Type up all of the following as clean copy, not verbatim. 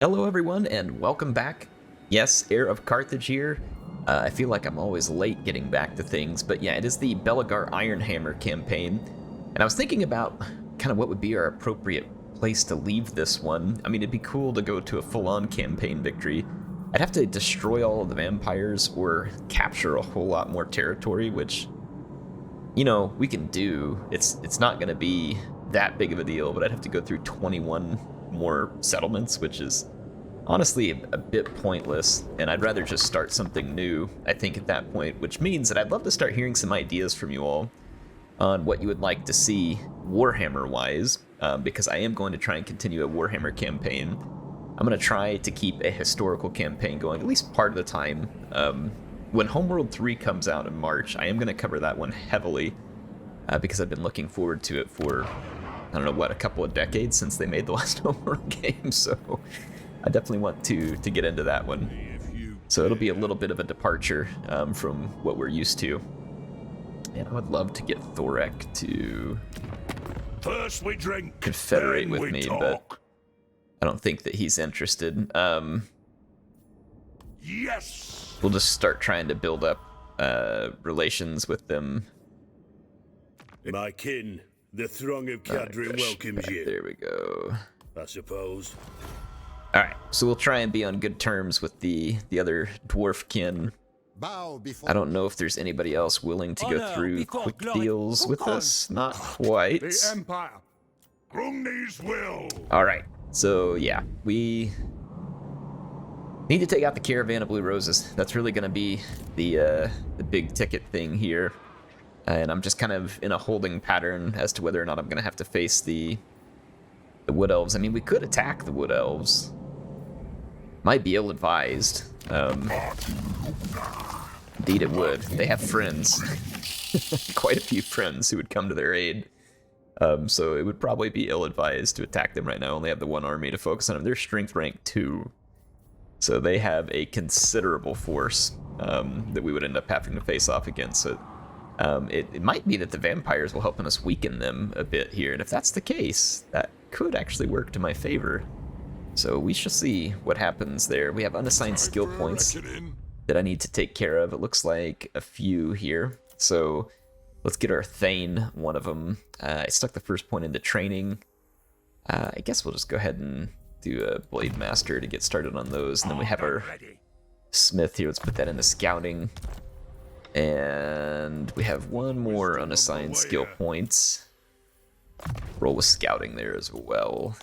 Hello everyone and welcome back. Yes, HeirofCarthage here. I feel like I'm always late getting back to things, but yeah, it is the Belegar Ironhammer campaign. And I was thinking about kind of what would be our appropriate place to leave this one. I mean, it'd be cool to go to a full-on campaign victory. I'd have to destroy all of the vampires or capture a whole lot more territory, which, you know, we can do. It's not going to be that big of a deal, but I'd have to go through 21 more settlements, which is honestly a bit pointless, and I'd rather just start something new, I think, at that point, which means that I'd love to start hearing some ideas from you all on what you would like to see Warhammer-wise, because I am going to try and continue a Warhammer campaign. I'm going to try to keep a historical campaign going, at least part of the time. When Homeworld 3 comes out in March, I am going to cover that one heavily, because I've been looking forward to it for, I don't know, what, a couple of decades since they made the last Homeworld game, so I definitely want to get into that one. So it'll be a little bit of a departure from what we're used to. And I would love to get Thorek to First we drink, confederate then with we me, talk. but I don't think that he's interested. Yes! We'll just start trying to build up relations with them. My kin, the throng of Cadrin welcomes you, There we go. I suppose. All right, so we'll try and be on good terms with the other dwarf kin. I don't know if there's anybody else willing to go through quick deals with us. Not quite. The Empire. Grungni's will. All right, so yeah, we need to take out the Caravan of Blue Roses. That's really going to be the big ticket thing here. And I'm just kind of in a holding pattern as to whether or not I'm going to have to face the Wood Elves. I mean, we could attack the Wood Elves. Might be ill-advised. Indeed it would. They have friends. Quite a few friends who would come to their aid. So it would probably be ill-advised to attack them right now. Only have the one army to focus on them. They're strength rank 2. So they have a considerable force that we would end up having to face off against. So it might be that the vampires will help us weaken them a bit here. And if that's the case, that could actually work to my favor. So we shall see what happens there. We have unassigned skill points that I need to take care of. It looks like a few here. So let's get our Thane, one of them. I stuck the first point into training. I guess we'll just go ahead and do a Blade Master to get started on those. And then we have our Smith here. Let's put that into scouting. And we have one more unassigned skill points. Roll with scouting there as well.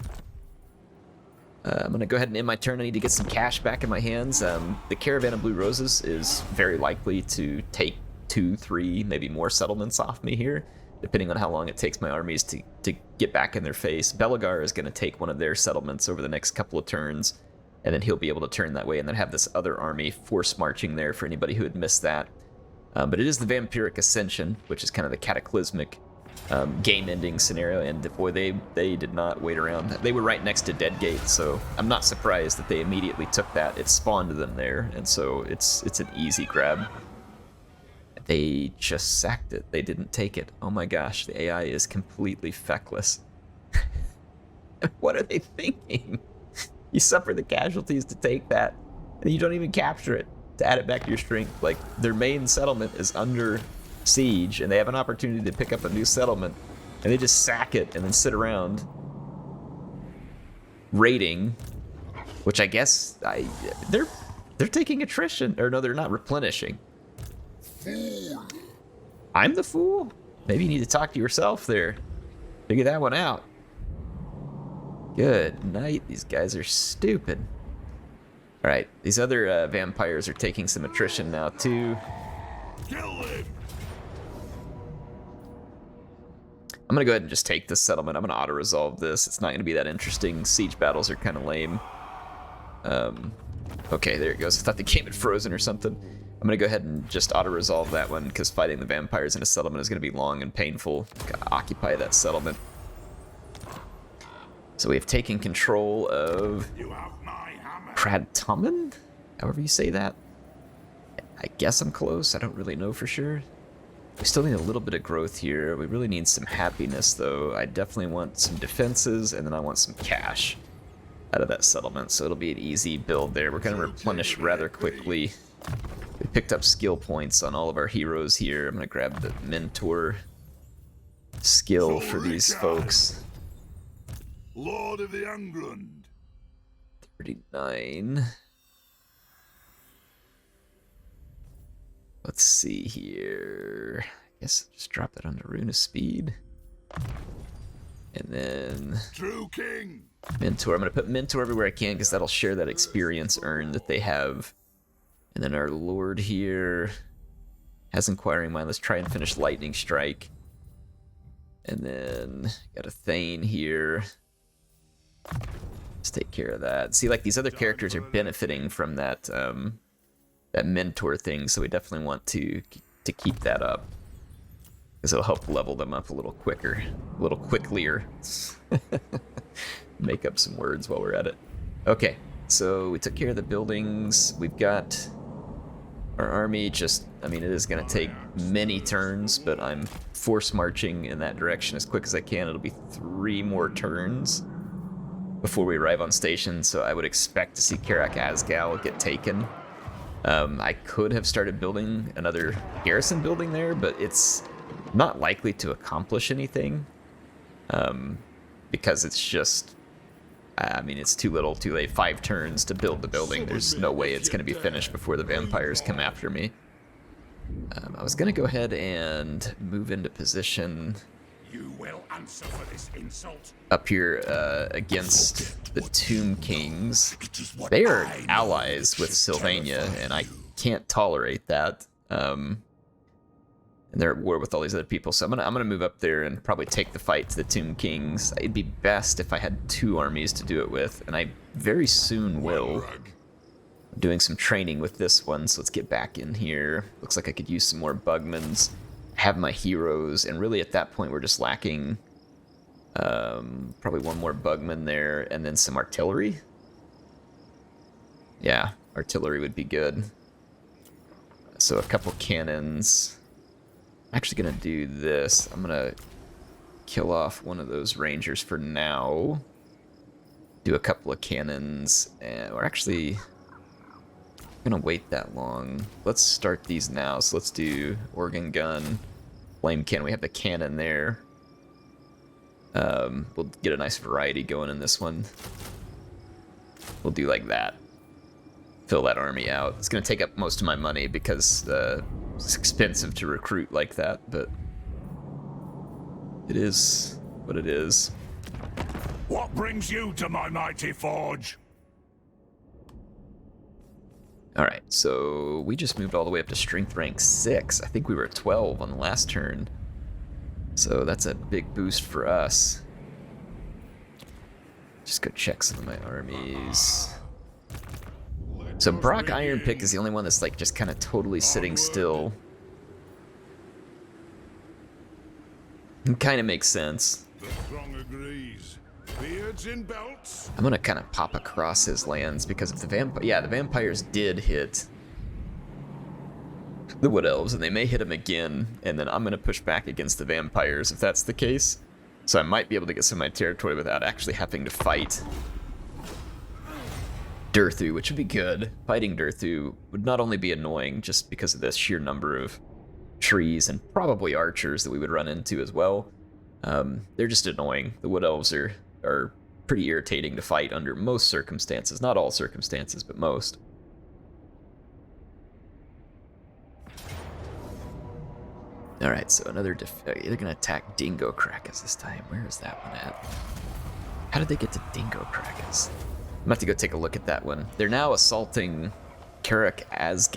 I'm going to go ahead and end my turn. I need to get some cash back in my hands. The Caravan of Blue Roses is very likely to take 2, 3, maybe more settlements off me here, depending on how long it takes my armies to get back in their face. Belegar is going to take one of their settlements over the next couple of turns, and then he'll be able to turn that way and then have this other army force marching there for anybody who had missed that. But it is the Vampiric Ascension, which is kind of the cataclysmic game-ending scenario, and boy, they did not wait around. They were right next to Deadgate, so I'm not surprised that they immediately took that. It spawned them there, and so it's an easy grab. They just sacked it. They didn't take it. Oh my gosh, the AI is completely feckless. What are they thinking? You suffer the casualties to take that, and you don't even capture it to add it back to your strength. Like, their main settlement is under siege, and they have an opportunity to pick up a new settlement, and they just sack it and then sit around raiding, which I guess they're taking attrition, or no, they're not replenishing. Fool. I'm the fool? Maybe you need to talk to yourself there. Figure that one out. Good night. These guys are stupid. All right, these other vampires are taking some attrition now too. Kill him. I'm gonna go ahead and just take this settlement. I'm gonna auto-resolve this. It's not gonna be that interesting. Siege battles are kind of lame. Okay, there it goes. I thought the game had frozen or something. I'm gonna go ahead and just auto-resolve that one because fighting the vampires in a settlement is gonna be long and painful. Gotta occupy that settlement. So we have taken control of Kradtumen? However you say that. I guess I'm close. I don't really know for sure. We still need a little bit of growth here. We really need some happiness, though. I definitely want some defenses, and then I want some cash. out of that settlement, so it'll be an easy build there. We're going to replenish rather quickly. We picked up skill points on all of our heroes here. I'm going to grab the mentor skill for these folks. Lord of the England. 39. Let's see here. I guess just drop that on the rune of speed. And then True King. mentor. I'm going to put mentor everywhere I can because that'll share that experience earned that they have. And then our lord here has inquiring mind. Let's try and finish lightning strike. And then got a Thane here. Let's take care of that. See, like these other characters are benefiting from that that mentor thing, so we definitely want to keep that up because it'll help level them up a little quicker, a little quicklier. Make up some words while we're at it. Okay, so we took care of the buildings. We've got our army. I mean, it is going to take many turns, but I'm force marching in that direction as quick as I can. It'll be 3 more turns before we arrive on station, so I would expect to see Dringorackaz get taken. I could have started building another garrison building there, but it's not likely to accomplish anything because it's just, I mean, it's too little too late. 5 turns to build the building. There's no way it's going to be finished before the vampires come after me. I was going to go ahead and move into position. You will answer for this insult. Up here against the Tomb Kings. They are allies with Sylvania, and I can't tolerate that. And they're at war with all these other people, so I'm gonna move up there and probably take the fight to the Tomb Kings. It'd be best if I had 2 armies to do it with, and I very soon will. I'm doing some training with this one, so let's get back in here. Looks like I could use some more Bugmans. Have my heroes, and really at that point we're just lacking probably 1 more Bugman there, and then some artillery. Yeah, artillery would be good. So a couple cannons. I'm actually gonna do this. I'm gonna kill off one of those rangers for now. Do a couple of cannons, and we're actually gonna wait that long. Let's start these now. So let's do organ gun, flame cannon. We have the cannon there. We'll get a nice variety going in this one. We'll do like that. Fill that army out. It's gonna take up most of my money because it's expensive to recruit like that, but it is what it is. What brings you to my mighty forge? Alright, so we just moved all the way up to strength rank 6. I think we were at 12 on the last turn. So that's a big boost for us. Just go check some of my armies. So Brock Iron Pick is the only one that's like just kind of totally sitting still. It kind of makes sense. The throng agrees. Beards in belts. I'm gonna kind of pop across his lands because if the the vampires did hit the Wood Elves, and they may hit him again, and then I'm gonna push back against the vampires if that's the case. So I might be able to get some of my territory without actually having to fight Durthu, which would be good. Fighting Durthu would not only be annoying just because of the sheer number of trees and probably archers that we would run into as well. They're just annoying. The Wood Elves are pretty irritating to fight under most circumstances. Not all circumstances, but most. Alright, so another they're gonna attack Dringorackaz this time. Where is that one at? How did they get to Dringorackaz? I'm gonna have to go take a look at that one. They're now assaulting Dringorackaz.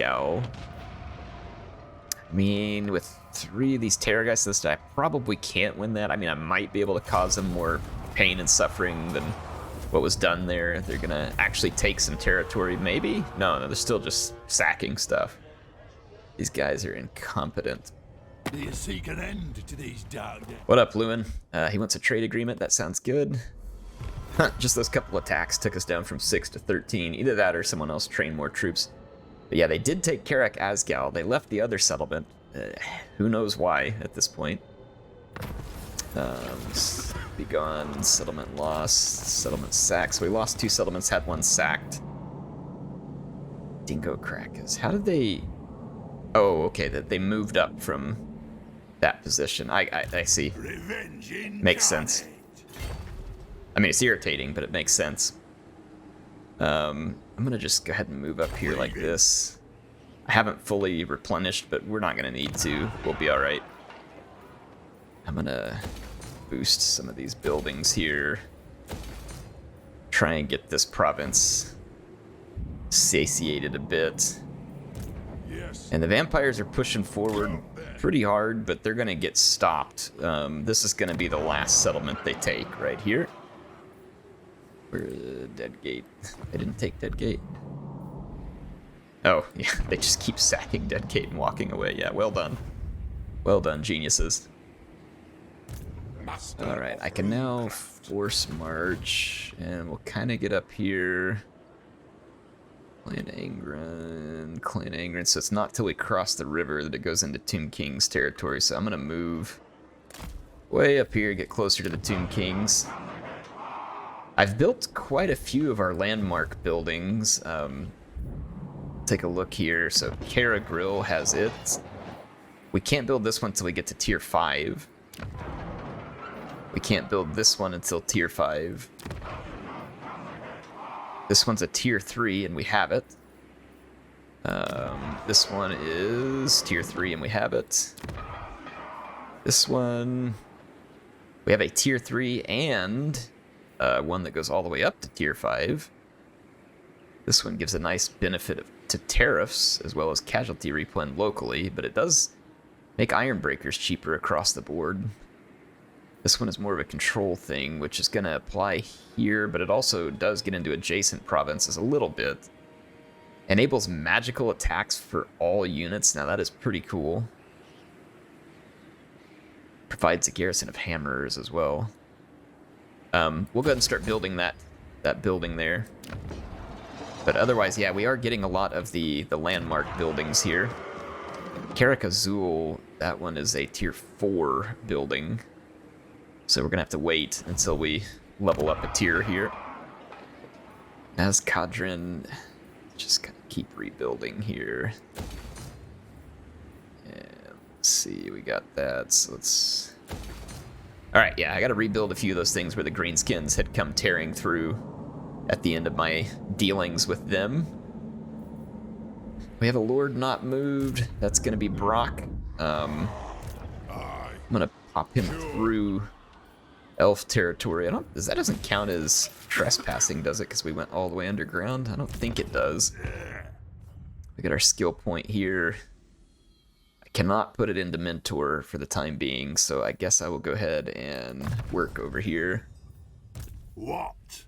I mean, with 3 of these Terror guys listed, I probably can't win that. I mean, I might be able to cause them more pain and suffering than what was done there. They're gonna actually take some territory, maybe? No, they're still just sacking stuff. These guys are incompetent. Do you seek an end to these dark days? What up, Lewin? He wants a trade agreement. That sounds good. Just those couple attacks took us down from 6 to 13. Either that or someone else trained more troops. But yeah, they did take Dringorackaz. They left the other settlement. Who knows why at this point. be gone. Settlement lost. Settlement sacked. So we lost 2 settlements, had 1 sacked. Dringorackaz. How did they... Oh, okay, that they moved up from that position. I see. Makes sense. I mean, it's irritating, but it makes sense. I'm gonna just go ahead and move up here like this. I haven't fully replenished, but we're not gonna need to. We'll be alright. I'm gonna boost some of these buildings here. Try and get this province satiated a bit. And the vampires are pushing forward pretty hard, but they're gonna get stopped. This is gonna be the last settlement they take right here. Where's Dead Gate? They didn't take Dead Gate. Oh, yeah, they just keep sacking Dead Gate and walking away. Yeah, well done. Well done, geniuses. Alright, I can now force march, and we'll kind of get up here. Clan Angren, so it's not till we cross the river that it goes into Tomb King's territory, so I'm going to move way up here, get closer to the Tomb Kings. I've built quite a few of our landmark buildings. Take a look here. So Kara Grill has it. We can't build this one until we get to tier 5. We can't build this one until tier 5. This one's a tier 3 and we have it. This one is tier 3 and we have it. This one, we have a tier 3 and one that goes all the way up to tier 5. This one gives a nice benefit to tariffs as well as casualty replen locally, but it does make iron breakers cheaper across the board. This one is more of a control thing, which is going to apply here, but it also does get into adjacent provinces a little bit. Enables magical attacks for all units. Now that is pretty cool. Provides a garrison of hammers as well. We'll go ahead and start building that building there. But otherwise, yeah, we are getting a lot of the landmark buildings here. Karakazul, that one is a tier 4 building. So we're going to have to wait until we level up a tier here. As Kadrin, just kind of keep rebuilding here. And let's see, we got that, so let's... Alright, yeah, I gotta rebuild a few of those things where the greenskins had come tearing through at the end of my dealings with them. We have a lord not moved. That's gonna be Brock. I'm gonna pop him through elf territory. That doesn't count as trespassing, does it? Because we went all the way underground? I don't think it does. We got our skill point here. I cannot put it into Mentor for the time being, so I guess I will go ahead and work over here. What?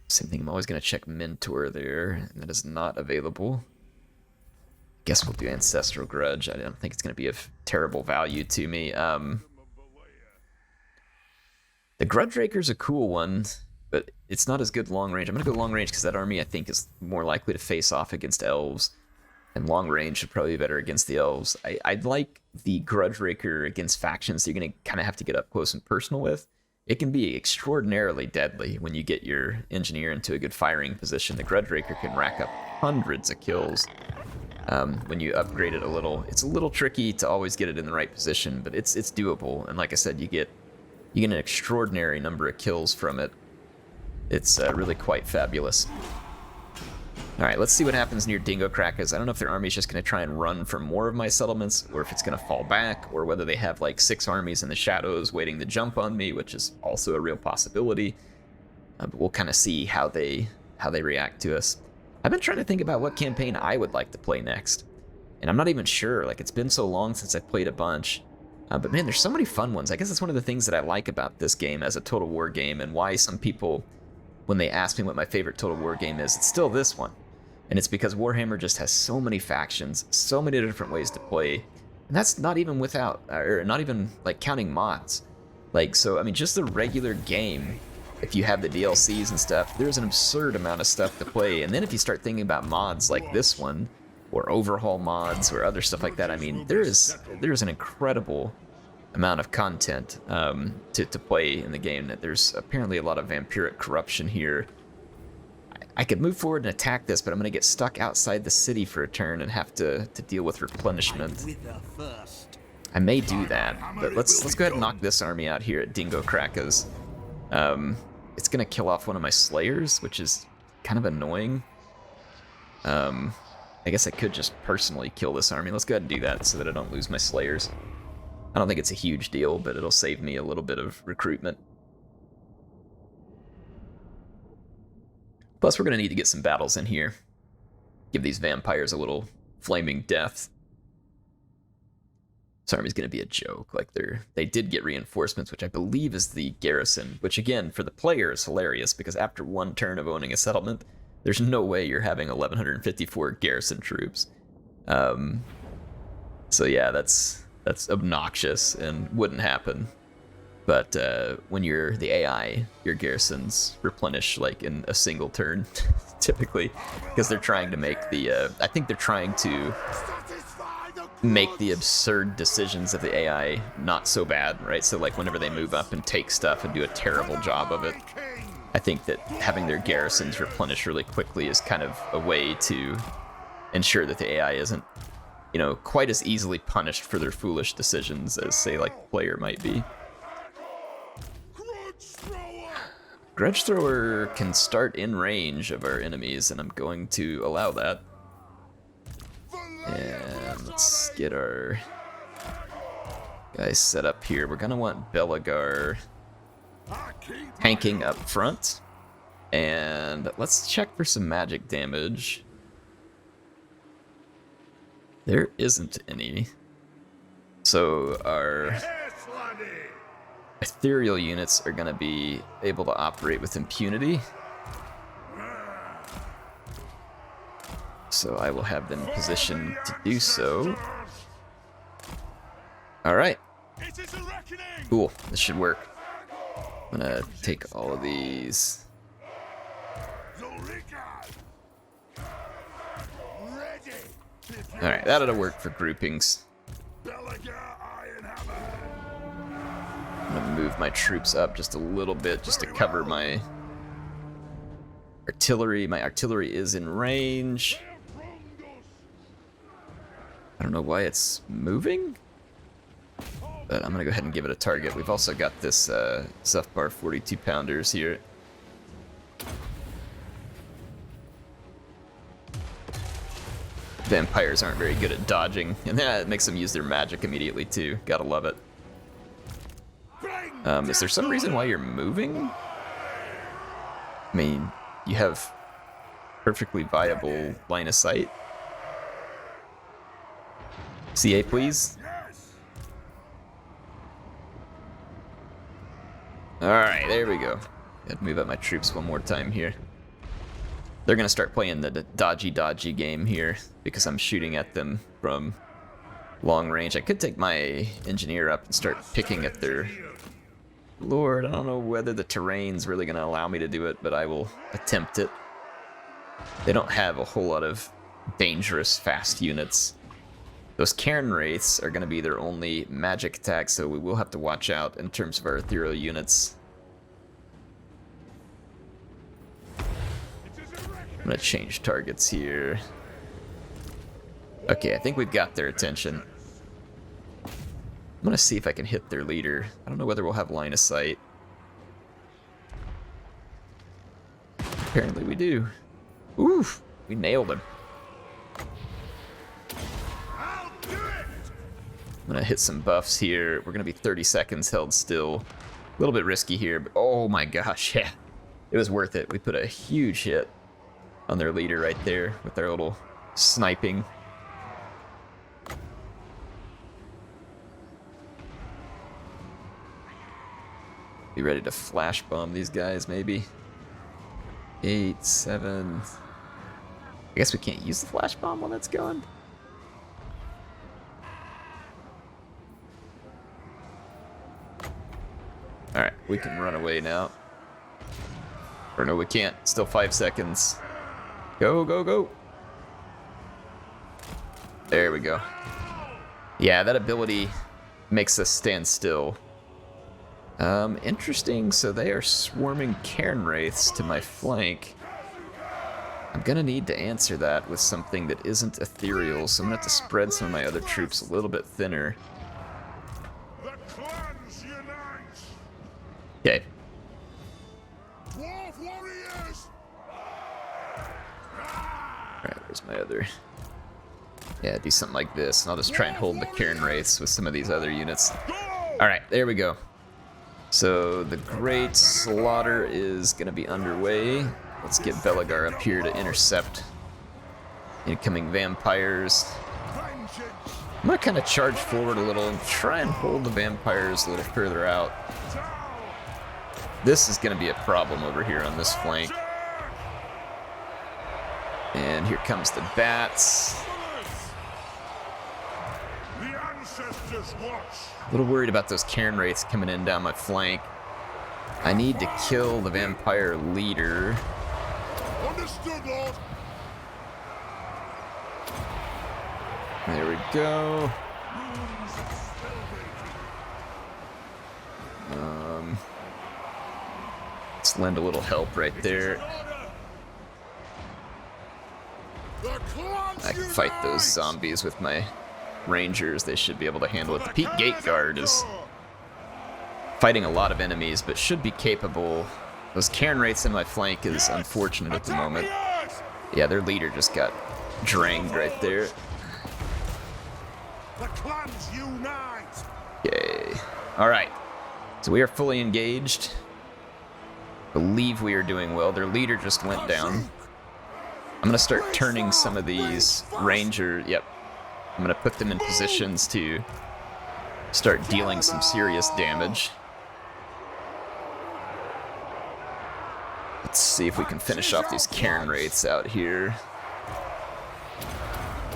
Same thing, I'm always going to check Mentor there, and that is not available. Guess we'll do Ancestral Grudge. I don't think it's going to be of terrible value to me. The Grudge Raker's a cool one, but it's not as good long range. I'm going to go long range because that army, I think, is more likely to face off against elves. And long range should probably be better against the elves. I'd like the Grudge Raker against factions you're going to kind of have to get up close and personal with. It can be extraordinarily deadly when you get your engineer into a good firing position. The Grudge Raker can rack up hundreds of kills when you upgrade it a little. It's a little tricky to always get it in the right position, but it's doable. And like I said, you get an extraordinary number of kills from it. It's really quite fabulous. Alright, let's see what happens near Dringorackaz. I don't know if their army's just going to try and run for more of my settlements, or if it's going to fall back, or whether they have like 6 armies in the shadows waiting to jump on me, which is also a real possibility. But we'll kind of see how they react to us. I've been trying to think about what campaign I would like to play next. And I'm not even sure. Like, it's been so long since I've played a bunch. But man, there's so many fun ones. I guess that's one of the things that I like about this game as a Total War game, and why some people, when they ask me what my favorite Total War game is, it's still this one. And it's because Warhammer just has so many factions, so many different ways to play. And that's not even without, or not even like counting mods. Like, so, I mean, just the regular game, if you have the DLCs and stuff, there's an absurd amount of stuff to play. And then if you start thinking about mods like this one, or overhaul mods, or other stuff like that, I mean, there's an incredible amount of content to play in the game. That there's apparently a lot of vampiric corruption here. I could move forward and attack this, but I'm going to get stuck outside the city for a turn and have to deal with replenishment. I may do that, but let's go ahead and knock this army out here at Dringorackaz. It's going to kill off one of my slayers, which is kind of annoying. I guess I could just personally kill this army. Let's go ahead and do that so that I don't lose my slayers. I don't think it's a huge deal, but it'll save me a little bit of recruitment. Plus, we're going to need to get some battles in here. Give these vampires a little flaming death. This army's going to be a joke. Like, they did get reinforcements, which I believe is the garrison, which again, for the player is hilarious, because after one turn of owning a settlement, there's no way you're having 1,154 garrison troops. So yeah, that's obnoxious and wouldn't happen. But when you're the AI, your garrisons replenish like in a single turn, typically, because they're trying to make the, I think they're trying to make the absurd decisions of the AI not so bad, right? So like whenever they move up and take stuff and do a terrible job of it, I think that having their garrisons replenish really quickly is kind of a way to ensure that the AI isn't, you know, quite as easily punished for their foolish decisions as, say, like the player might be. Grudge Thrower can start in range of our enemies, and I'm going to allow that. And let's get our guys set up here. We're gonna want Belegar hanking up front. And let's check for some magic damage. There isn't any. So our ethereal units are going to be able to operate with impunity. So I will have them positioned to do so. Alright. Cool, this should work. I'm going to take all of these. Alright, that ought to work for groupings. Belegar Ironhammer. I'm gonna move my troops up just a little bit just to cover my artillery. My artillery is in range. I don't know why it's moving, but I'm gonna go ahead and give it a target. We've also got this Zuffbar 42 pounders here. Vampires aren't very good at dodging, and that makes them use their magic immediately too. Gotta love it. Is there some reason why you're moving? I mean, you have perfectly viable line of sight. CA, please. Alright, there we go. Gotta move up my troops one more time here. They're gonna start playing the dodgy game here because I'm shooting at them from long range. I could take my engineer up and start picking at their lord. I don't know whether the terrain's really gonna allow me to do it, but I will attempt it. They don't have a whole lot of dangerous fast units. Those Cairn Wraiths are gonna be their only magic attack, so we will have to watch out in terms of our ethereal units. I'm gonna change targets here. Okay, I think we've got their attention. I'm gonna see if I can hit their leader. I don't know whether we'll have line of sight. Apparently we do. Oof, we nailed him. I'm gonna hit some buffs here. We're gonna be 30 seconds held still. A little bit risky here, but oh my gosh, yeah. It was worth it. We put a huge hit on their leader right there with their little sniping. Be ready to flash bomb these guys, maybe. 8, 7. I guess we can't use the flash bomb while that's going. Alright, we can run away now. Or no, we can't. Still 5 seconds. Go, go, go. There we go. Yeah, that ability makes us stand still. Interesting, so they are swarming Cairn Wraiths to my flank. I'm gonna need to answer that with something that isn't ethereal, so I'm gonna have to spread some of my other troops a little bit thinner. Okay. Alright, where's my other... Yeah, do something like this, and I'll just try and hold the Cairn Wraiths with some of these other units. Alright, there we go. So the Great Slaughter is gonna be underway. Let's get Belegar up here to intercept incoming vampires. I'm gonna kind of charge forward a little and try and hold the vampires a little further out. This is gonna be a problem over here on this flank. And here comes the bats. A little worried about those Cairn Wraiths coming in down my flank. I need to kill the vampire leader. Understood, Lord. There we go. Let's lend a little help right there. I can fight those zombies with my rangers. They should be able to handle it. The Peak Gate Guard is fighting a lot of enemies, but should be capable. Those Cairn Wraiths in my flank is unfortunate at the moment. Yeah, their leader just got drained right there. Yay. Alright. So we are fully engaged. Believe we are doing well. Their leader just went down. I'm gonna start turning some of these ranger... Yep. I'm gonna put them in positions to start dealing some serious damage. Let's see if we can finish off these Cairn Wraiths out here.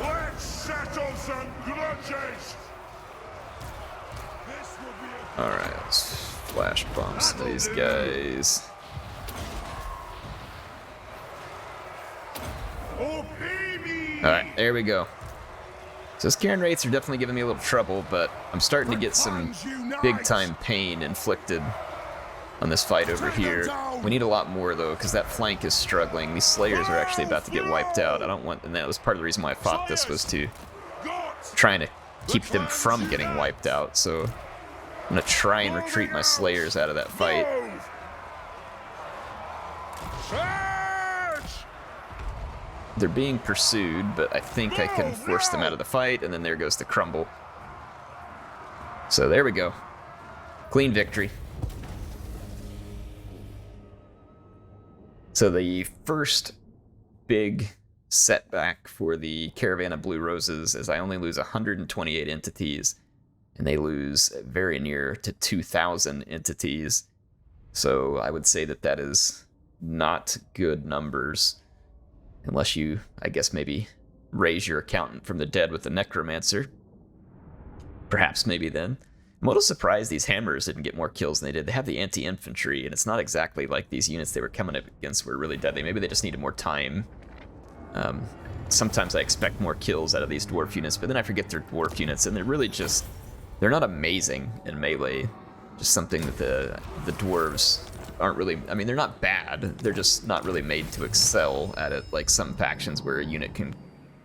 Let's settle some grudges. Alright, let's flash bomb some of these guys. Alright, there we go. So those Cairn Wraiths are definitely giving me a little trouble, but I'm starting to get some big-time pain inflicted on this fight over here. We need a lot more, though, because that flank is struggling. These Slayers are actually about to get wiped out. I don't want... And that was part of the reason why I fought this, was to trying to keep them from getting wiped out. So I'm going to try and retreat my Slayers out of that fight. They're being pursued, but I think I can force them out of the fight, and then there goes the crumble. So there we go. Clean victory. So the first big setback for the Caravan of Blue Roses is I only lose 128 entities, and they lose very near to 2,000 entities. So I would say that that is not good numbers. Unless you, I guess, maybe raise your accountant from the dead with the Necromancer. Perhaps maybe then. I'm a little surprised these hammers didn't get more kills than they did. They have the anti-infantry, and it's not exactly like these units they were coming up against were really deadly. Maybe they just needed more time. Sometimes I expect more kills out of these dwarf units, but then I forget they're dwarf units, and they're really just... They're not amazing in melee. Just something that the dwarves aren't really... I mean, they're not bad. They're just not really made to excel at it, like some factions where a unit can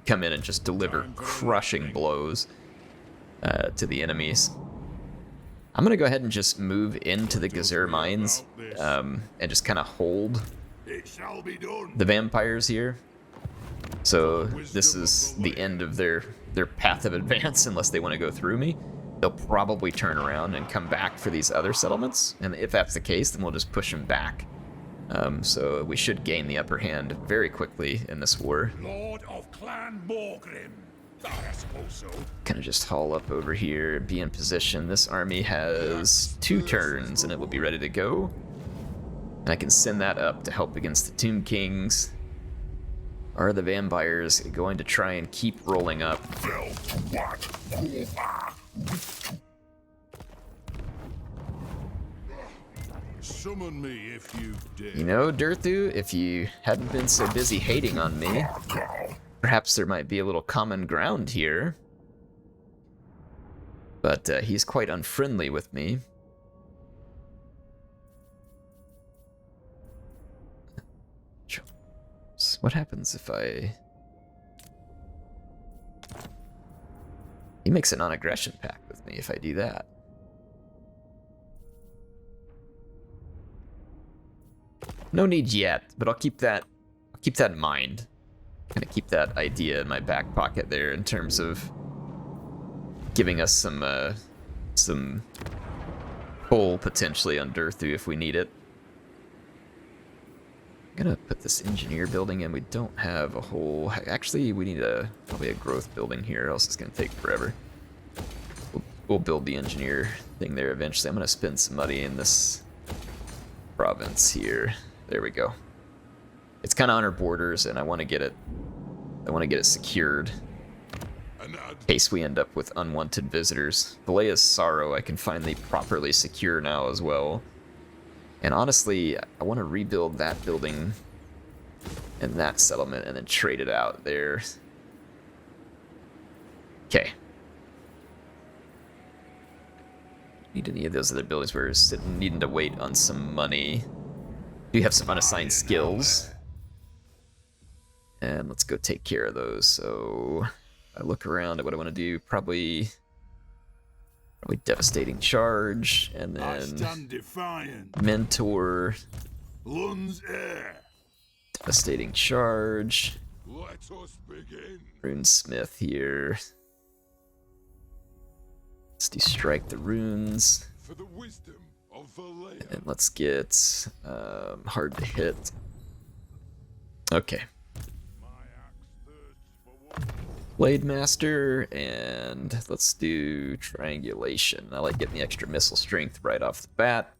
come in and just deliver crushing blows to the enemies. I'm going to go ahead and just move into the Gazur mines and just kind of hold the vampires here. So this is the end of their path of advance unless they want to go through me. They'll probably turn around and come back for these other settlements, and if that's the case, then we'll just push them back. So we should gain the upper hand very quickly in this war. Lord of Clan Morgrim. I suppose so. Kind of just haul up over here, be in position. This army has 2 turns, and it will be ready to go. And I can send that up to help against the Tomb Kings. Are the vampires going to try and keep rolling up? Summon me if you dare. You know, Durthu, if you hadn't been so busy hating on me, perhaps there might be a little common ground here. But he's quite unfriendly with me. What happens if I... He makes a non-aggression pact with me if I do that. No need yet, but I'll keep that in mind. Kind of keep that idea in my back pocket there in terms of giving us some pull potentially on Durthu if we need it. I'm gonna put this engineer building in. We don't have a whole... Actually, we need probably a growth building here, else it's gonna take forever. We'll build the engineer thing there eventually. I'm gonna spend some money in this province here. There we go. It's kind of on our borders, and I want to get it. I want to get it secured in case we end up with unwanted visitors. Belegar's Sorrow I can finally properly secure now as well. And honestly, I want to rebuild that building and that settlement and then trade it out there. Okay. Need any of those other buildings where we're sitting, needing to wait on some money. Do have some unassigned skills. And let's go take care of those. So I look around at what I want to do. Probably Devastating Charge, and then Mentor, Devastating Charge, Runesmith here. Let's do Strike the Runes, and then let's get Hard to Hit. Okay. Blade Master, and let's do Triangulation. I like getting the extra missile strength right off the bat.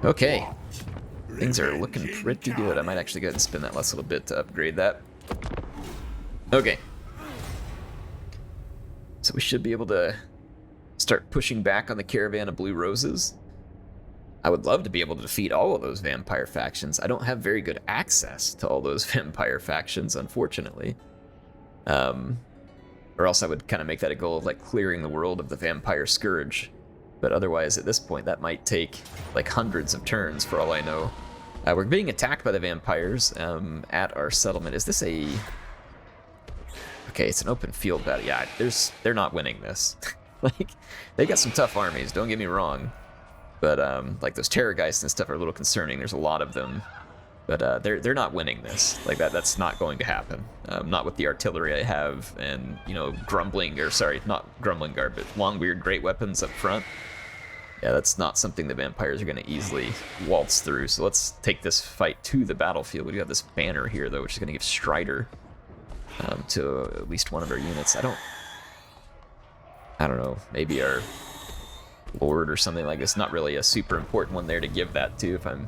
Okay. Things are looking pretty good. I might actually go ahead and spend that last little bit to upgrade that. Okay. So we should be able to start pushing back on the Caravan of Blue Roses. I would love to be able to defeat all of those vampire factions. I don't have very good access to all those vampire factions, unfortunately. Or else I would kind of make that a goal of like clearing the world of the vampire scourge. But otherwise, at this point, that might take like hundreds of turns for all I know. We're being attacked by the vampires at our settlement. Is this a... Okay, it's an open field battle. Yeah, they're not winning this. Like, they got some tough armies, don't get me wrong. But like those Terrorgeists and stuff are a little concerning. There's a lot of them. But they're not winning this. Like that's not going to happen. Not with the artillery I have, and Grumbling, or sorry, not Grumbling Guard, but Longbeard Great Weapons up front. Yeah, that's not something the vampires are going to easily waltz through. So let's take this fight to the battlefield. We do have this banner here though, which is going to give Strider to at least one of our units. I don't know. Maybe our Lord or something like this. Not really a super important one there to give that to, if I'm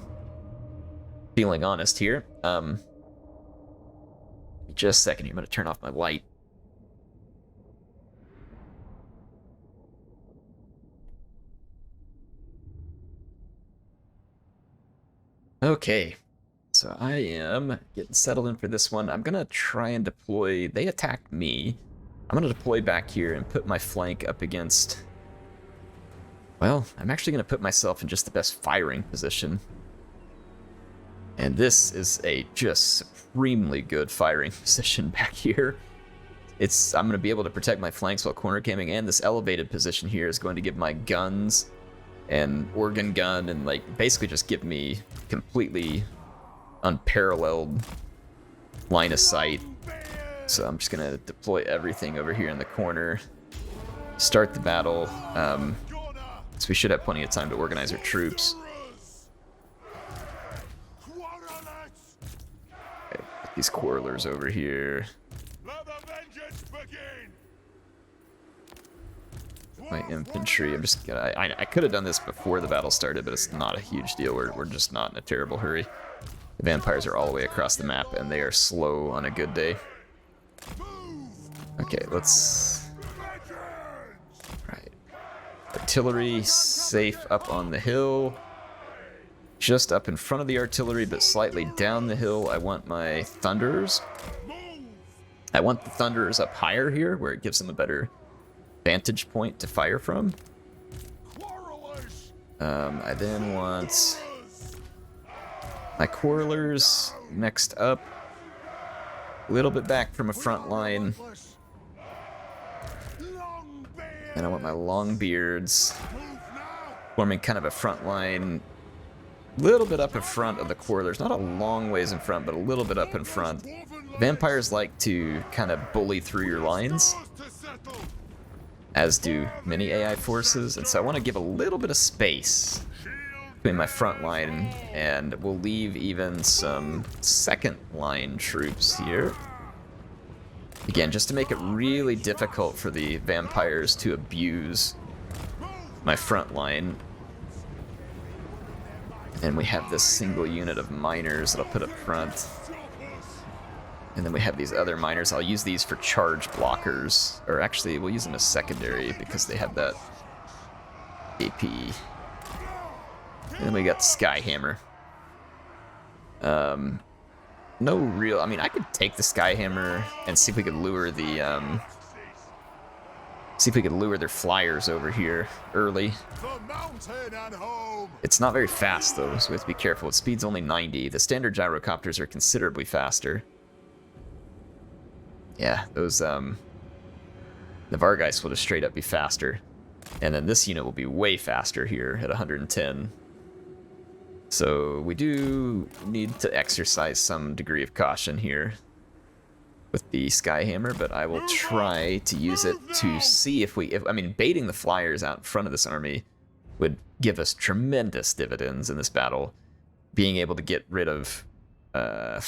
feeling honest here. Just a second here. I'm going to turn off my light. Okay. So I am getting settled in for this one. I'm going to try and deploy... They attacked me. I'm going to deploy back here and put my flank up against... Well, I'm actually going to put myself in just the best firing position. And this is a just supremely good firing position back here. I'm going to be able to protect my flanks while corner camping, and this elevated position here is going to give my guns and organ gun and like basically just give me completely unparalleled line of sight. So I'm just going to deploy everything over here in the corner, start the battle. So we should have plenty of time to organize our troops. Okay, put these quarrelers over here. My infantry, I'm just gonna... I could have done this before the battle started, but it's not a huge deal. We're just not in a terrible hurry. The vampires are all the way across the map, and they are slow on a good day. Okay, let's... Right. Artillery safe up on the hill. Just up in front of the artillery, but slightly down the hill. I want my Thunderers. I want the Thunderers up higher here, where it gives them a better vantage point to fire from. I then want my quarrelers next up, a little bit back from a front line. And I want my long beards forming kind of a front line, a little bit up in front of the quarrelers. Not a long ways in front, but a little bit up in front. Vampires like to kind of bully through your lines, as do many AI forces, and so I want to give a little bit of space between my front line, and we'll leave even some second line troops here. Again, just to make it really difficult for the vampires to abuse my front line. And we have this single unit of miners that I'll put up front. And then we have these other miners. I'll use these for charge blockers. Or actually, we'll use them as secondary because they have that AP. And then we got the Skyhammer. No real... I mean, I could take the Skyhammer and see if we could lure the... see if we could lure their flyers over here early. It's not very fast, though, so we have to be careful. Its speed's only 90. The standard gyrocopters are considerably faster. Yeah, those, the Vargeist will just straight up be faster. And then this unit will be way faster here at 110. So we do need to exercise some degree of caution here with the Skyhammer, but I will try to use it to see if we... I mean, baiting the flyers out in front of this army would give us tremendous dividends in this battle. Being able to get rid of 5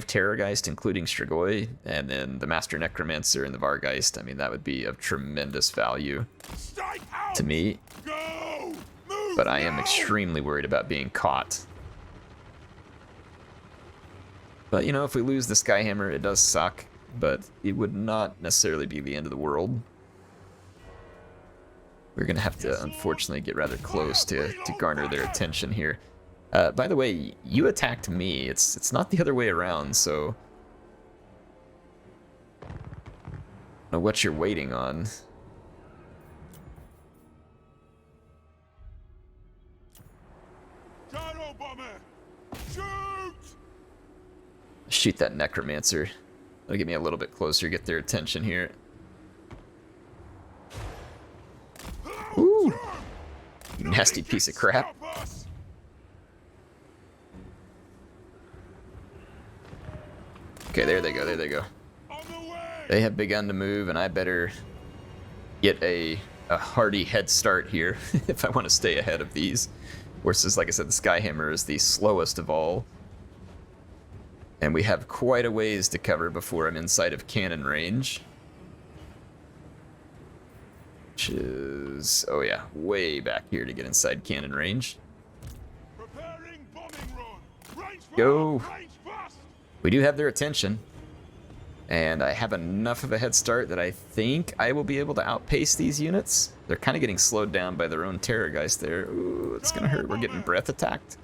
Terrorgeist, including Strigoi, and then the Master Necromancer and the Vargeist. I mean, that would be of tremendous value to me. But I am extremely worried about being caught. But, you know, if we lose the Skyhammer, it does suck, but it would not necessarily be the end of the world. We're going to have to, unfortunately, get rather close to garner their attention here. By the way, you attacked me. It's not the other way around, so... I don't know what you're waiting on. Shoot that Necromancer. That'll get me a little bit closer, get their attention here. Ooh! You nasty piece of crap. Okay, there they go, there they go. They have begun to move, and I better get a hearty head start here if I want to stay ahead of these. Versus, like I said, the Skyhammer is the slowest of all. And we have quite a ways to cover before I'm inside of cannon range. Which is, oh yeah, way back here to get inside cannon range. Go! We do have their attention. And I have enough of a head start that I think I will be able to outpace these units. They're kind of getting slowed down by their own Terrorgeist there. Ooh, it's gonna hurt. We're getting breath attacked.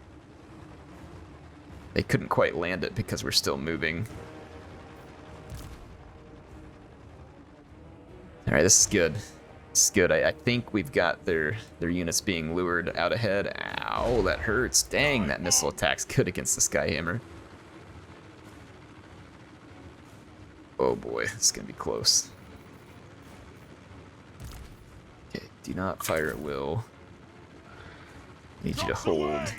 They couldn't quite land it because we're still moving. Alright, this is good. This is good. I think we've got their units being lured out ahead. Ow, that hurts. Dang, that missile attack's good against the Skyhammer. Oh boy, this is gonna be close. Okay, do not fire at will. Need you to hold.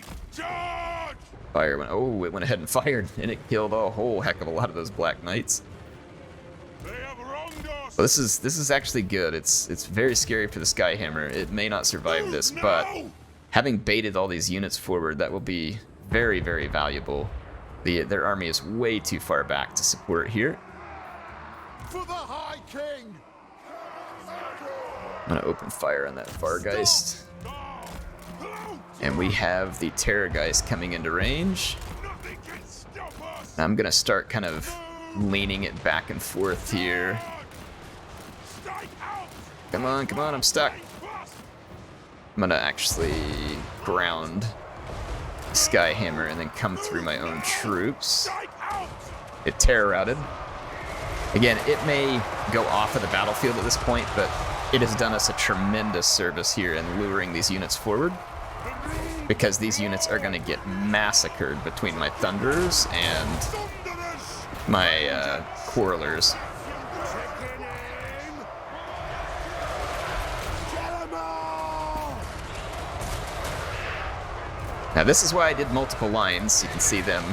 Fire went. Oh, it went ahead and fired, and it killed a whole heck of a lot of those Black Knights. Well, this is actually good. It's very scary for the Skyhammer. It may not survive this, but having baited all these units forward, that will be very, very valuable. Their army is way too far back to support here. For the High King. I'm gonna open fire on that Vargeist. And we have the Terrorgeist coming into range. I'm gonna start kind of leaning it back and forth here. Come on, come on, I'm stuck. I'm gonna actually ground Skyhammer and then come through my own troops. It terror routed. Again, it may go off of the battlefield at this point, but it has done us a tremendous service here in luring these units forward, because these units are going to get massacred between my Thunderers and my Quarrelers. Now this is why I did multiple lines. You can see them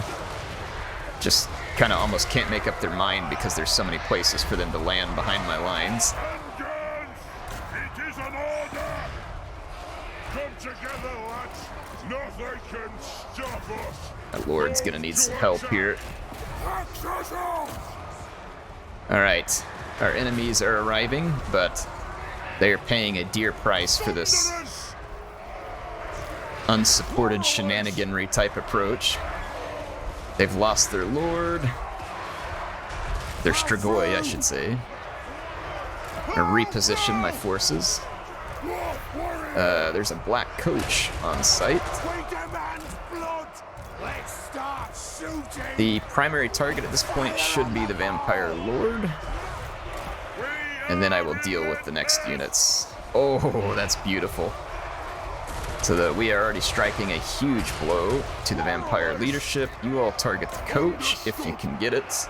just kind of almost can't make up their mind because there's so many places for them to land behind my lines. It is an order! Come together, lads! Nothing can stop us! My Lord's gonna need some help here. Alright, our enemies are arriving, but they are paying a dear price for this unsupported shenaniganry type approach. They've lost their Lord. Their Strigoi, I should say. I'm gonna reposition my forces. There's a black coach on site. The primary target at this point should be the Vampire Lord. And then I will deal with the next units. Oh, that's beautiful. So that we are already striking a huge blow to the Vampire leadership. You all target the coach if you can get it.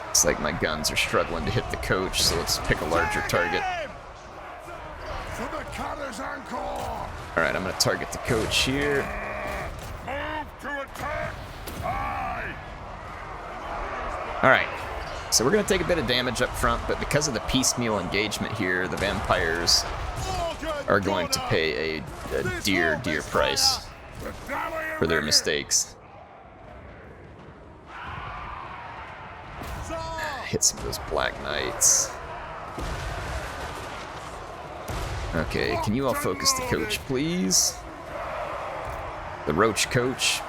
Looks like my guns are struggling to hit the coach, so let's pick a larger target. Alright, I'm going to target the coach here. Alright, so we're going to take a bit of damage up front, but because of the piecemeal engagement here, the Vampires are going to pay a dear, dear price for their mistakes. Hit some of those Black Knights. Okay, can you all focus the coach, please? The Roach coach.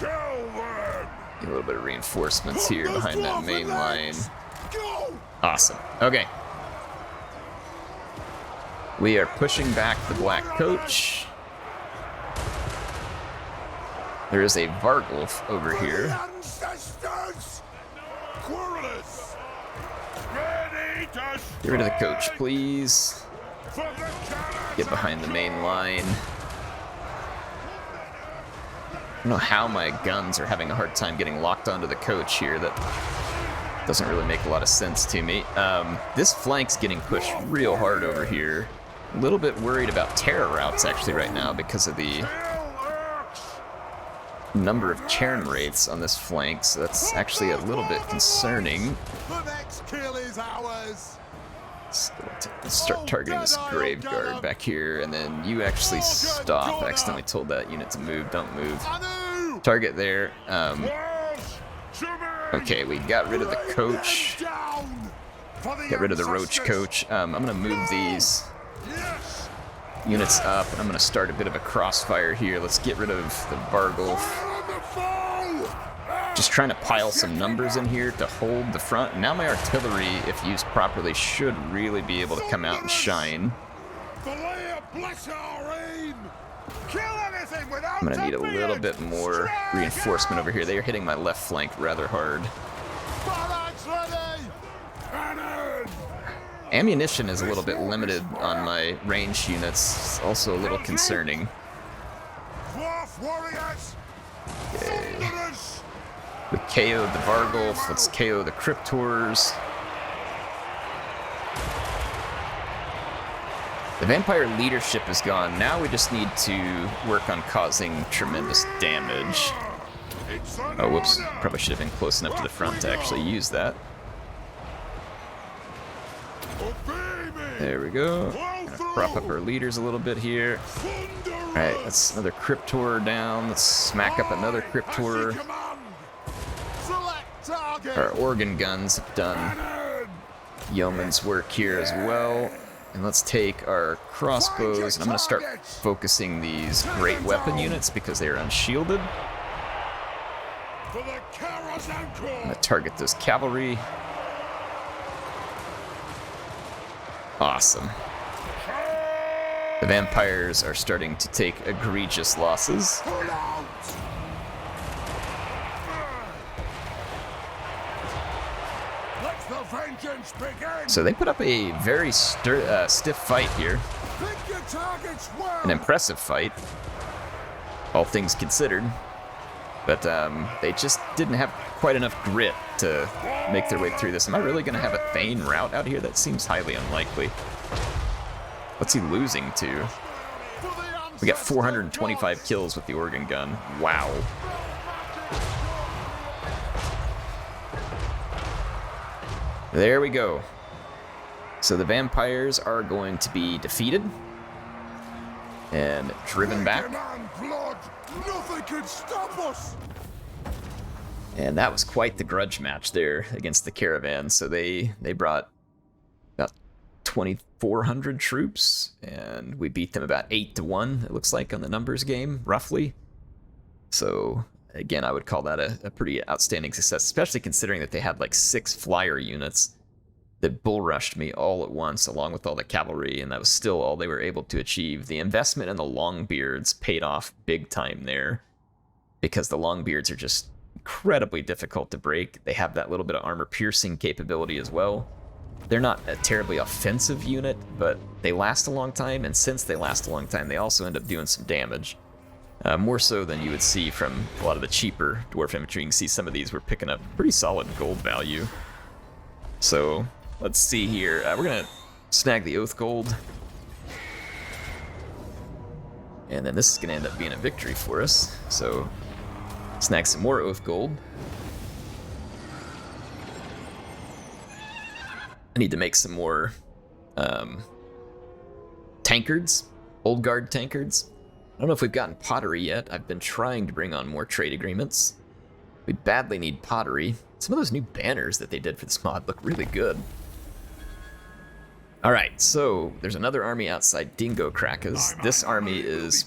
A little bit of reinforcements here behind that main line. Awesome. Okay. We are pushing back the black coach. There is a Vargulf over here. Get rid of the coach, please. Get behind the main line. I don't know how my guns are having a hard time getting locked onto the coach here. That doesn't really make a lot of sense to me. This flank's getting pushed real hard over here. A little bit worried about terror routes actually right now because of the number of Chern wraiths on this flank, so that's actually a little bit concerning. Let's start targeting this Grave Guard back here, and then you actually stop. I accidentally told that unit to move. Don't move. Target there. Okay, we got rid of the coach. Get rid of the Roach coach. I'm going to move these units up, and I'm going to start a bit of a crossfire here. Let's get rid of the Vargulf. Just trying to pile some numbers in here to hold the front. Now my artillery, if used properly, should really be able to come out and shine. I'm going to need a little bit more reinforcement over here. They are hitting my left flank rather hard. Ammunition is a little bit limited on my ranged units. It's also a little concerning. Okay. We KO'd the Vargulf. Let's KO the Cryptors. The Vampire leadership is gone. Now we just need to work on causing tremendous damage. Oh, whoops. Probably should have been close enough to the front to actually use that. There we go. Prop up our leaders a little bit here. Alright, that's another Cryptor down. Let's smack up another Cryptor. Our organ guns have done yeoman's work here as well. And let's take our crossbows, and I'm going to start focusing these great weapon units because they are unshielded. I'm going to target this cavalry. Awesome. The vampires are starting to take egregious losses. vengeance begin. So they put up a very stiff fight here. Pick your targets well. An impressive fight, all things considered. But they just didn't have quite enough grit to make their way through this. Am I really going to have a Thane route out here? That seems highly unlikely. What's he losing to? We got 425 kills with the organ gun. Wow. There we go. So the vampires are going to be defeated and driven back. Nothing can stop us. And that was quite the grudge match there against the caravan. So they brought about 2,400 troops, and we beat them about 8-1, it looks like, on the numbers game, roughly. So again, I would call that a pretty outstanding success, especially considering that they had like 6 flyer units that bull rushed me all at once, along with all the cavalry, and that was still all they were able to achieve. The investment in the Longbeards paid off big time there, because the Longbeards are just incredibly difficult to break. They have that little bit of armor piercing capability as well. They're not a terribly offensive unit, but they last a long time, and since they last a long time, they also end up doing some damage. More so than you would see from a lot of the cheaper dwarf infantry. You can see some of these were picking up pretty solid gold value. So let's see here. We're gonna snag the Oath Gold, and then this is gonna end up being a victory for us. So snag some more Oath Gold. I need to make some more tankards, old guard tankards. I don't know if we've gotten pottery yet. I've been trying to bring on more trade agreements. We badly need pottery. Some of those new banners that they did for this mod look really good. Alright, so there's another army outside Dringorackaz. This army is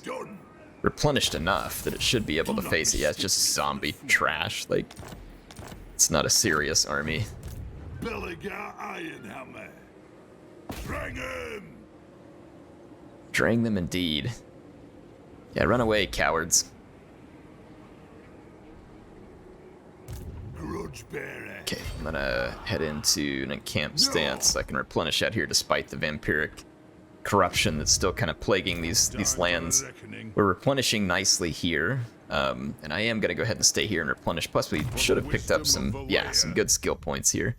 replenished enough that it should be able to face it. Yeah, it's just zombie trash. Like, it's not a serious army. Belegar Ironhammer. Drang him. Drang them indeed. Yeah, run away, cowards. Grudge bearer. Okay, I'm gonna head into an encamped stance so I can replenish out here despite the vampiric corruption that's still kind of plaguing these lands. We're replenishing nicely here, and I am gonna go ahead and stay here and replenish. Plus, we should have picked up some good skill points here.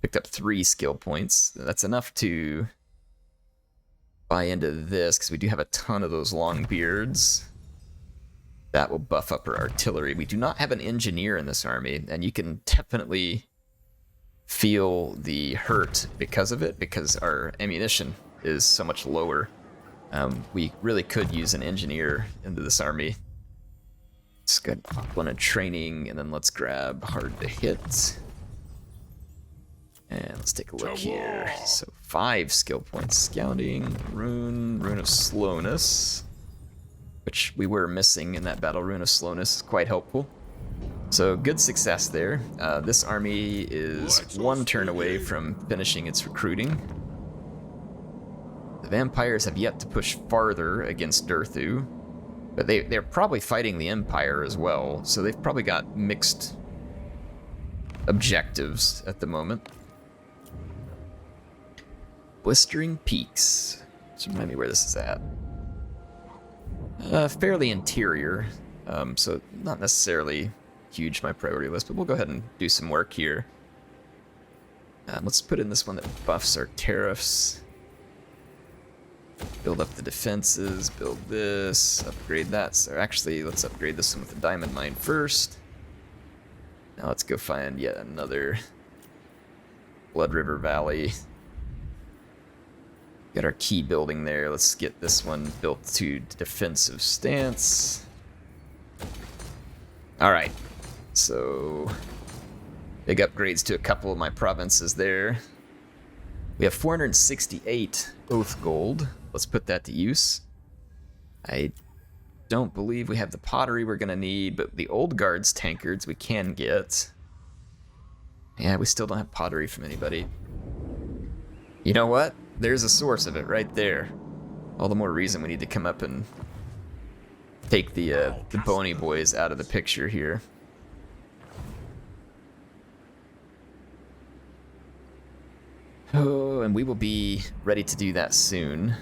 Picked up 3 skill points. That's enough to buy into this, because we do have a ton of those long beards. That will buff up our artillery. We do not have an engineer in this army, and you can definitely feel the hurt because of it, because our ammunition is so much lower. We really could use an engineer into this army. Let's get one in training, and then let's grab hard to hit. And let's take a look here. So 5 skill points. Scouting, rune of slowness, which we were missing in that battle. Rune of slowness is quite helpful. So good success there. This army is 1 turn away from finishing its recruiting. The vampires have yet to push farther against Durthu, but they're probably fighting the Empire as well, so they've probably got mixed objectives at the moment. Blistering Peaks. Just remind me where this is at. Fairly interior, so not necessarily huge my priority list, but we'll go ahead and do some work here. Let's put in this one that buffs our tariffs. Build up the defenses, build this, upgrade that. So actually, let's upgrade this one with the diamond mine first. Now let's go find yet another Blood River Valley. Got our key building there. Let's get this one built to defensive stance. Alright, so big upgrades to a couple of my provinces there. We have 468 Oath Gold. Let's put that to use. I don't believe we have the pottery we're going to need, but the Old Guard's tankards we can get. Yeah, we still don't have pottery from anybody. You know what? There's a source of it right there. All the more reason we need to come up and take the bony boys out of the picture. here. Oh, and we will be ready to do that soon.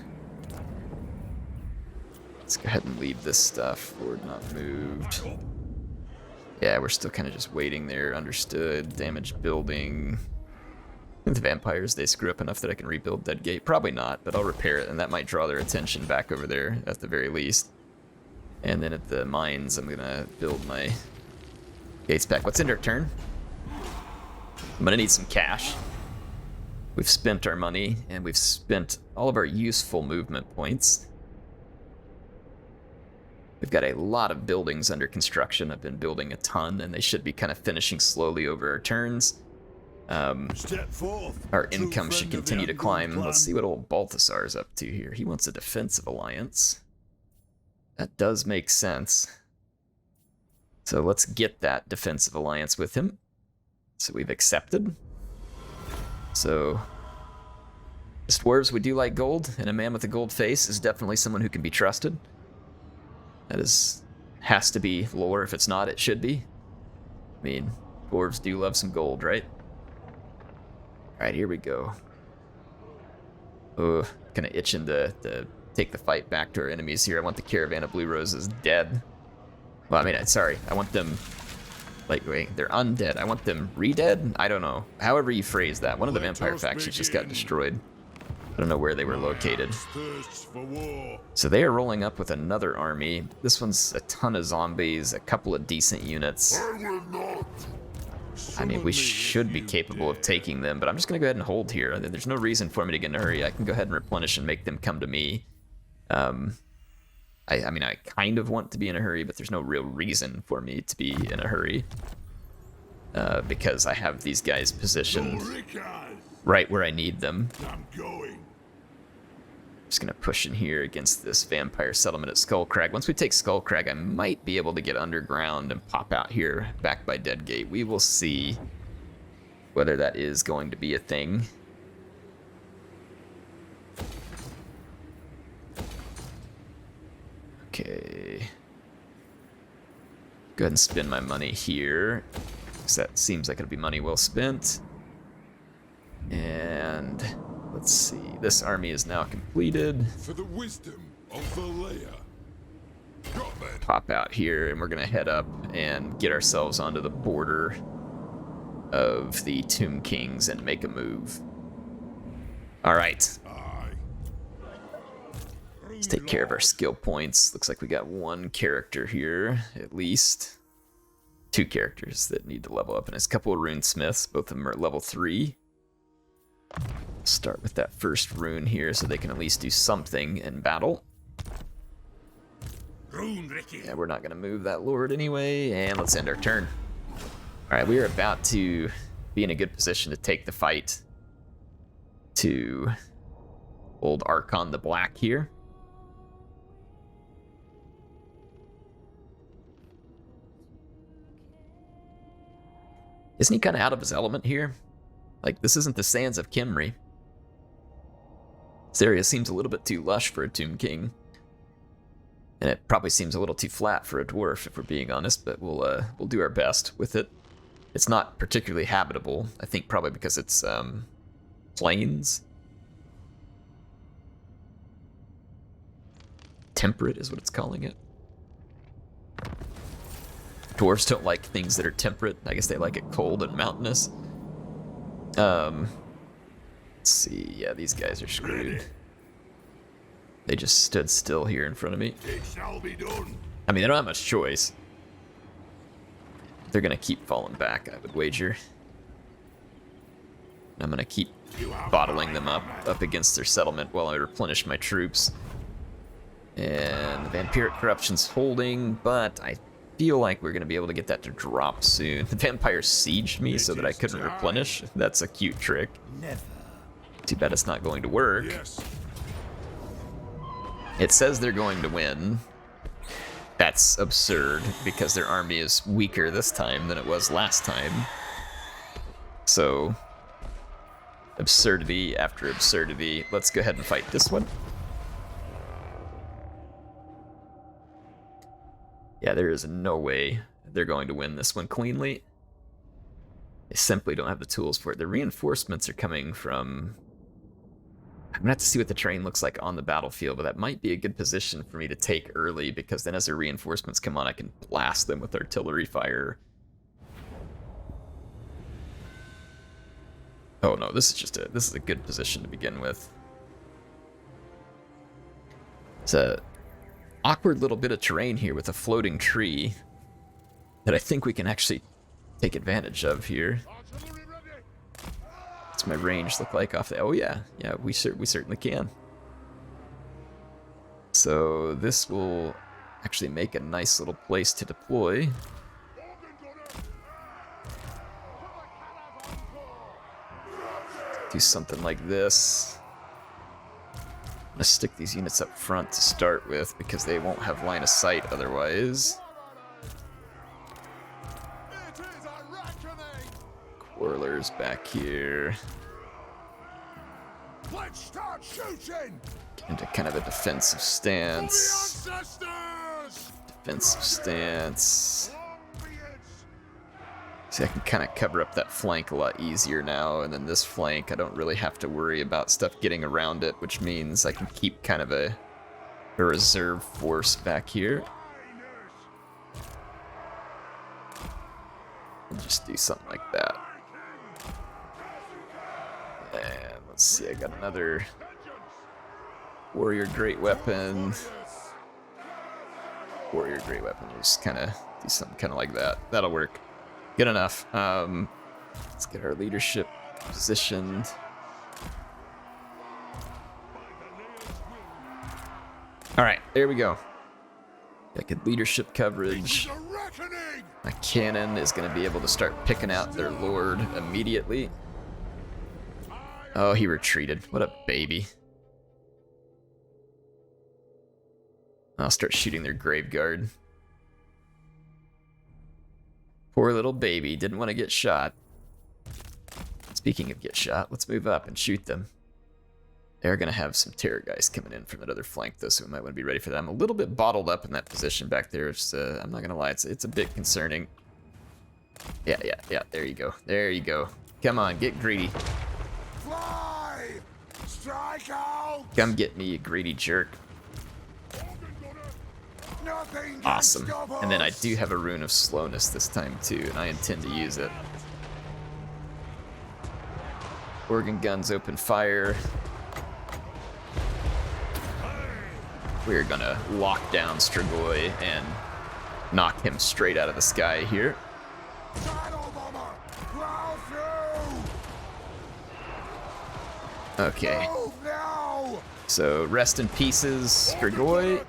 Let's go ahead and leave this stuff. Forward not moved. Yeah, we're still kind of just waiting there. Understood. Damaged building. I think the vampires, they screw up enough that I can rebuild that gate. Probably not, but I'll repair it, and that might draw their attention back over there at the very least. And then at the mines, I'm gonna build my gates back. What's in our turn? I'm gonna need some cash. We've spent our money, and we've spent all of our useful movement points. We've got a lot of buildings under construction. I've been building a ton, and they should be kind of finishing slowly over our turns. Step forth. Our income should continue to climb. Let's see what old Balthasar's up to here. He wants a defensive alliance. That does make sense. So let's get that defensive alliance with him. So we've accepted. So, as dwarves, we do like gold, and a man with a gold face is definitely someone who can be trusted. That has to be lore. If it's not, it should be. I mean, dwarves do love some gold, right? Alright, here we go. Oh, kind of itching to take the fight back to our enemies here. I want the Caravan of Blue Roses dead. Well, I mean, sorry. I want them... Like, wait, they're undead. I want them re-dead? I don't know. However you phrase that. One of the vampire factions just got destroyed. I don't know where they were located. So they are rolling up with another army. This one's a ton of zombies, a couple of decent units. I mean, we should be capable of taking them, but I'm just going to go ahead and hold here. There's no reason for me to get in a hurry. I can go ahead and replenish and make them come to me. I mean, I kind of want to be in a hurry, but there's no real reason for me to be in a hurry. Because I have these guys positioned right where I need them. Just gonna push in here against this vampire settlement at Skullcrag. Once we take Skullcrag, I might be able to get underground and pop out here back by Deadgate. We will see whether that is going to be a thing. Okay. Go ahead and spend my money here, because that seems like it'll be money well spent. And let's see. This army is now completed. For the wisdom of the layer. Pop out here, and we're gonna head up and get ourselves onto the border of the Tomb Kings and make a move. All right. Let's take care of our skill points. Looks like we got one character here, at least. Two characters that need to level up, and there's a couple of runesmiths. Both of them are at level 3. Start with that first rune here so they can at least do something in battle. Yeah, we're not going to move that lord anyway, and let's end our turn. Alright, we are about to be in a good position to take the fight to old Archon the Black here. Isn't he kind of out of his element here? Like, this isn't the sands of Kimry. This area seems a little bit too lush for a Tomb King. And it probably seems a little too flat for a dwarf, if we're being honest, but we'll do our best with it. It's not particularly habitable, I think probably because it's plains. Temperate is what it's calling it. Dwarves don't like things that are temperate. I guess they like it cold and mountainous. Let's see. Yeah, these guys are screwed. They just stood still here in front of me. It shall be done. I mean, they don't have much choice. They're gonna keep falling back, I would wager. I'm gonna keep bottling them up against their settlement while I replenish my troops. And the Vampiric Corruption's holding, but I feel like we're gonna be able to get that to drop soon. The vampires sieged me so that I couldn't replenish. That's a cute trick. Too bad it's not going to work. Yes. It says they're going to win. That's absurd, because their army is weaker this time than it was last time. So, absurdity after absurdity. Let's go ahead and fight this one. Yeah, there is no way they're going to win this one cleanly. They simply don't have the tools for it. The reinforcements are coming from... I'm gonna have to see what the terrain looks like on the battlefield, but that might be a good position for me to take early, because then as their reinforcements come on, I can blast them with artillery fire. Oh no, this is a good position to begin with. It's a awkward little bit of terrain here with a floating tree that I think we can actually take advantage of here. What's my range look like off the... Oh yeah, we certainly can. So this will actually make a nice little place to deploy. Do something like this. I'm gonna stick these units up front to start with because they won't have line of sight otherwise. Quarrelers back here. Let's start shooting. Get into kind of a defensive stance. Defensive stance. See, I can kind of cover up that flank a lot easier now, and then this flank, I don't really have to worry about stuff getting around it, which means I can keep kind of a reserve force back here. And just do something like that. And let's see, I got another warrior great weapon. Warrior great weapon, just kind of do something kind of like that. That'll work. Good enough. Let's get our leadership positioned. All right, there we go. Got good leadership coverage. My cannon is going to be able to start picking out their lord immediately. Oh, he retreated. What a baby. I'll start shooting their grave guard. Poor little baby, didn't want to get shot. Speaking of get shot, let's move up and shoot them. They're going to have some terror guys coming in from that other flank, though, so we might want to be ready for that. I'm a little bit bottled up in that position back there. It's, I'm not going to lie, it's a bit concerning. Yeah, there you go. There you go. Come on, get greedy. Fly! Strike out! Come get me, you greedy jerk. Awesome. And then I do have a rune of slowness this time too, and I intend to use it. Organ guns open fire. We're gonna lock down Strigoi and knock him straight out of the sky here. Okay. So rest in pieces, Strigoi.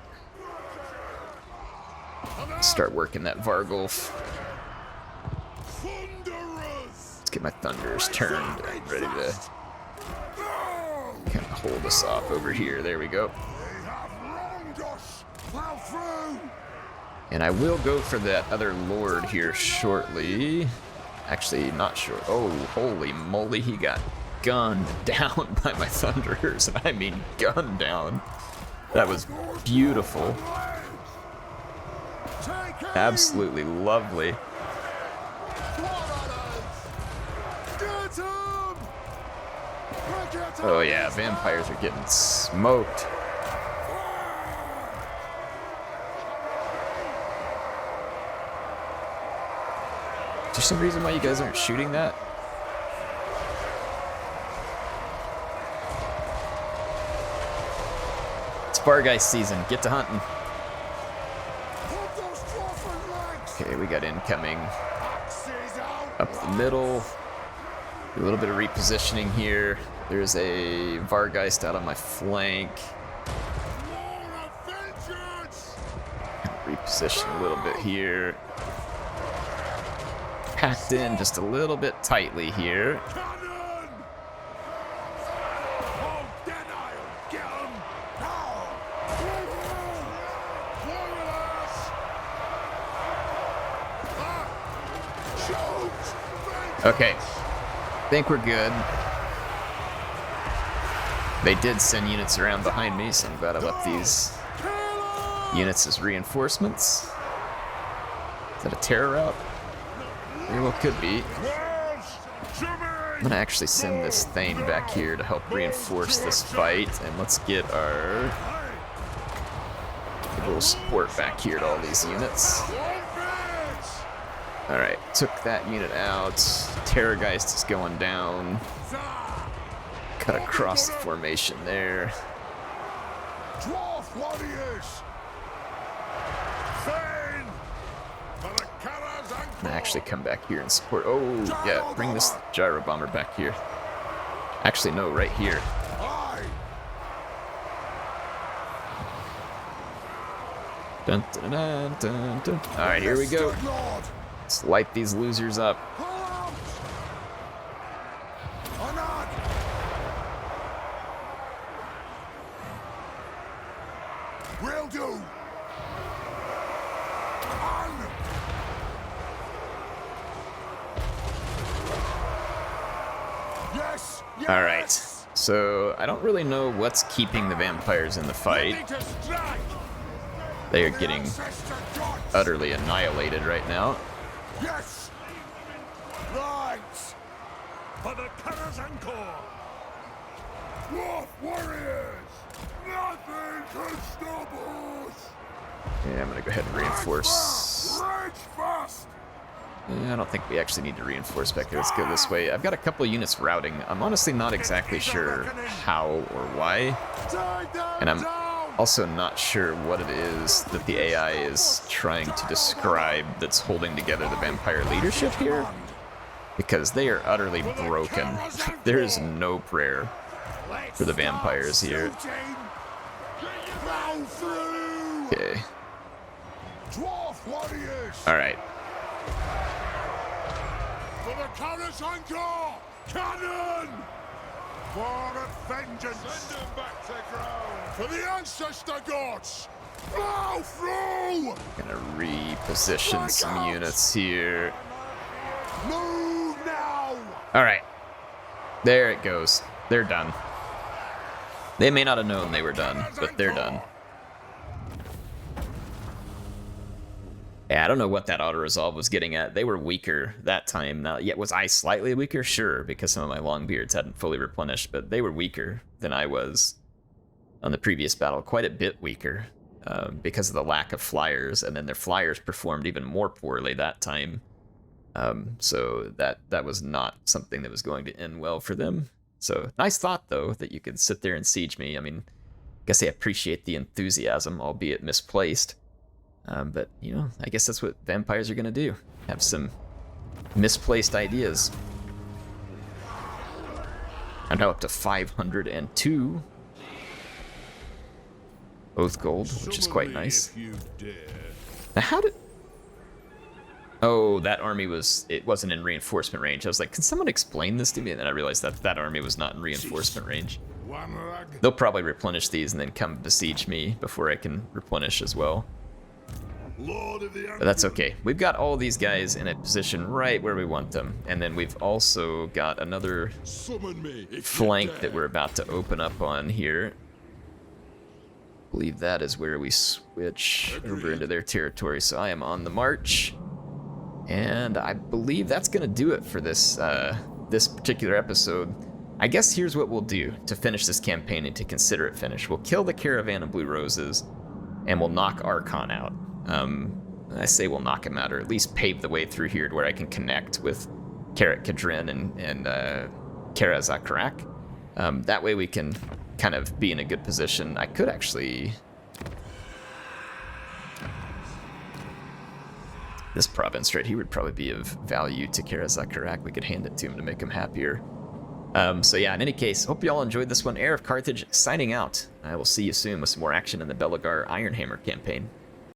Start working that Vargulf. Let's get my Thunders turned and ready to kind of hold us off over here. There we go. And I will go for that other lord here shortly. Actually, not sure. Oh, holy moly, he got gunned down by my Thunderers. I mean, gunned down. That was beautiful. Absolutely lovely. Oh yeah, vampires are getting smoked. Is there some reason why you guys aren't shooting that? It's Bargeist season. Get to hunting. Okay, we got incoming up the middle. Do a little bit of repositioning here. There's a Vargeist out on my flank. Reposition a little bit here. Packed in just a little bit tightly here. Okay, think we're good. They did send units around behind me, so I'm glad I left these units as reinforcements. Is that a terror route? Very well could be. I'm gonna actually send this Thane back here to help reinforce this fight, and let's get our little support back here to all these units. Alright, took that unit out. Terrorgeist is going down. Cut across the formation there. Dwarf warriors! Thane! For the Kara's I'm anchor! gonna actually come back here and support. Oh, yeah, bring this gyro bomber back here. Actually, no, right here. Aye! Dun, dun, dun, dun, dun. Alright, here we go. Good Lord! Let's light these losers up. Pull out! On! Will do! On! Yes! Yes! Alright, so I don't really know what's keeping the vampires in the fight. Ready to strike! They are getting Ancestor gods! utterly annihilated right now. Yes! Right! For the Kara's anchor! Dwarf warriors! Nothing can stop us! Yeah, I'm gonna go ahead and reinforce. Rage fast! Yeah, I don't think we actually need to reinforce back there. Let's go this way. I've got a couple of units routing. I'm honestly not exactly sure how or why. And I'm also not sure what it is that the AI is trying to describe that's holding together the vampire leadership here. Because they are utterly broken. There is no prayer for the vampires here. Okay. Dwarf warriors! Alright. For the Kara's anchor! Cannon! For vengeance! Send them back to ground! For the ancestor gods! Blow through! Gonna reposition some units here. Move now! Alright. There it goes. They're done. They may not have known they were done, but they're done. Yeah, I don't know what that auto-resolve was getting at. They were weaker that time. Now, yet was I slightly weaker? Sure, because some of my long beards hadn't fully replenished, but they were weaker than I was on the previous battle. Quite a bit weaker because of the lack of flyers, and then their flyers performed even more poorly that time. So that was not something that was going to end well for them. So nice thought, though, that you could sit there and siege me. I mean, I guess I appreciate the enthusiasm, albeit misplaced. But, you know, I guess that's what vampires are going to do. Have some misplaced ideas. I'm now up to 502 oath gold, which is quite nice. Now, how did... Oh, that army it wasn't in reinforcement range. I was like, can someone explain this to me? And then I realized that that army was not in reinforcement range. They'll probably replenish these and then come besiege me before I can replenish as well. But that's okay. We've got all these guys in a position right where we want them. And then we've also got another flank that we're about to open up on here. I believe that is where we switch over into their territory. So I am on the march. And I believe that's going to do it for this this particular episode. I guess here's what we'll do to finish this campaign and to consider it finished. We'll kill the Caravan of Blue Roses, and we'll knock Archon out. I say we'll knock him out, or at least pave the way through here to where I can connect with Karat Kadrin and Kara Zakarak. That way we can kind of be in a good position. I could actually... This province right here would probably be of value to Kara Zakarak. We could hand it to him to make him happier. So yeah, in any case, hope you all enjoyed this one. HeirofCarthage signing out. I will see you soon with some more action in the Belegar Ironhammer campaign.